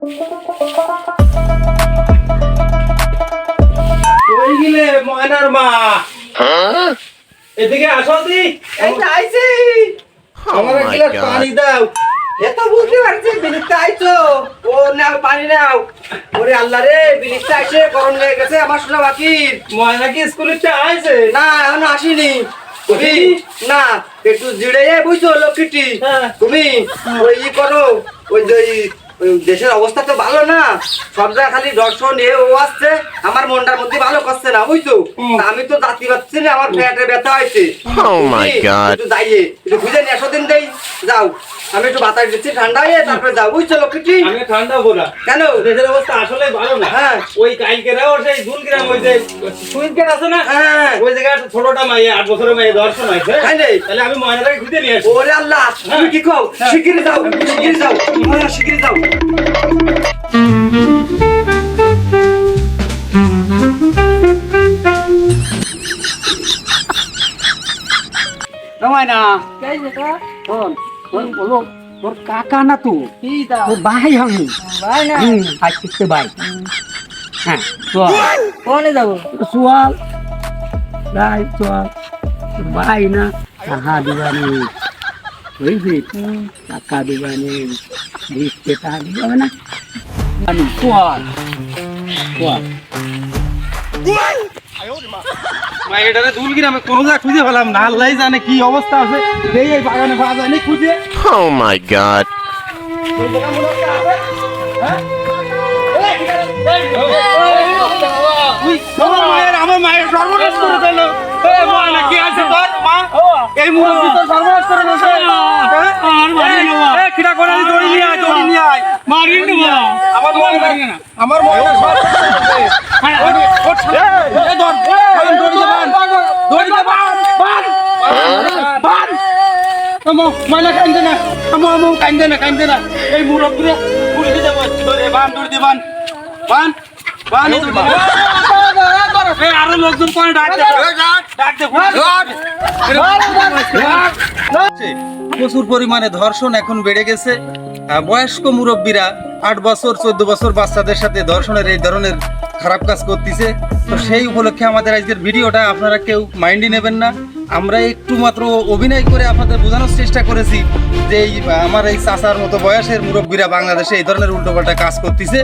কই গেলে ময়নার মা? এদিকে আসো দি। এই তো আইছি। আমার এক গ্লাস পানি দাও। এত বুঝতে পারছি বিলিতে আইছো। ও নাও পানি নাও। ওরে আল্লাহ রে, বিলিতে আইছে গরম লেগে গেছে আমার শোনা বাকির। ময়না কি স্কুলে আইছে? না এখনো আসেনি। তুমি না একটু জিড়ে বুঝছো লক্ষ্মীটি। হ্যাঁ। তুমি ওই ই করো, ওই যে ওই দেশের অবস্থা তো ভালো না, সব জায়গায় খালি দর্শন এ ও আসছে, আমার মনটার মধ্যে ভালো করছে না বুঝছো। তা আমি তো যাত্রী পাচ্ছি না, আমার পেটে ব্যথা হয়েছে। Oh my God. একটু যাইয়ে একটু বুঝে নিয়ে 100 দিন দেই যাও, আমি একটু বাতাস দিচ্ছি ঠান্ডা হয়ে তারপরে যাও বুঝছো লক্ষ্মীটি। আমি ঠান্ডা বলা কেন দেশের অবস্থা আসলে ভালো না। হ্যাঁ। ওই কালকেরাও সেই দুলগ্রাম ওই যে সুইচ গেট আছে না, হ্যাঁ ওই জায়গায় একটা ছোটটা মাইয়া 8 বছরের মেয়ে দর্শন হয়েছে। তাই নেই? তাহলে আমি ময়নাটাকে খুঁজে নিয়ে আসি। ওরে আল্লাহ তুমি কি কও, শিগগিরই যাও শিগগিরই যাও, হ্যাঁ শিগগিরই যাও। না শোন শোন বলো, তোর কাকা না তো তোর ভাই আমি আজ থেকে ভাই। হ্যাঁ চল কোনে যাবো? চল ভাই চল, তোর ভাই না কাহা দিবানি বুঝলি, কাকা দিবানি দিতে তা দিবে না আমি চল চল। মাইয়াটারে দুলগ্রামে কোনো জায়গা খুঁজে পেলাম না, আল্লাহ জানে কি অবস্থা আছে। এই বাগানে পাওয়া যায়নি খুঁজে। Oh my God. আমার মায়ের সর্বনাশ করে দিল। ময়না কি আছে তোর মা? এই মুহূর্তে তোর সর্বনাশ করে দিয়েছে। কিটা করে দড়ি নিয়ে আয়, দড়ি নিয়ে আয়। মারিন না আমার ময়না, আমার ময়না সর্বনাশ করেছে। এই ধর, এই দড়ি দে বান, দড়ি দে বান, বান, বান। আমো ময়না কান্দে না, আমো কান্দে না, কান্দে না। এই মুরব্বিরে পুরি দিয়ে যাবো, দড়ি বান, দড়ি দে বান, বান, বান। আরো লোকজন পরে ডাক দে, ডাক দে, প্রচুর পরিমাণে ধর্ষণ এখন বেড়ে গেছে। বয়স্ক মুরব্বীরা 8 বছর 14 বছর বাচ্চাদের সাথে ধর্ষণের এই ধরনের খারাপ কাজ করতেছে। তো সেই উপলক্ষে আমাদের আজকের ভিডিওটা আপনারা কেউ মাইন্ডে নেবেন না। আমরা একটু মাত্র অভিনয় করে আপনাদের বোঝানোর চেষ্টা করেছি যে আমার এই চাচার মতো বয়সের মুরব্বীরা বাংলাদেশে এই ধরনের উল্টোপাল্টা কাজ করতেছে।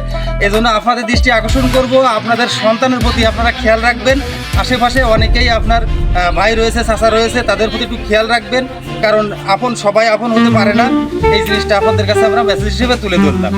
এজন্য আপনাদের দৃষ্টি আকর্ষণ করব, আপনাদের সন্তানের প্রতি আপনারা খেয়াল রাখবেন। আশেপাশে অনেকেই আপনার ভাই রয়েছে, চাচা রয়েছে, তাদের প্রতি একটু খেয়াল রাখবেন, কারণ সবাই আপন হতে পারে না। এই জিনিসটা আপনাদের কাছে আমরা মেসেজ হিসেবে তুলে ধরলাম।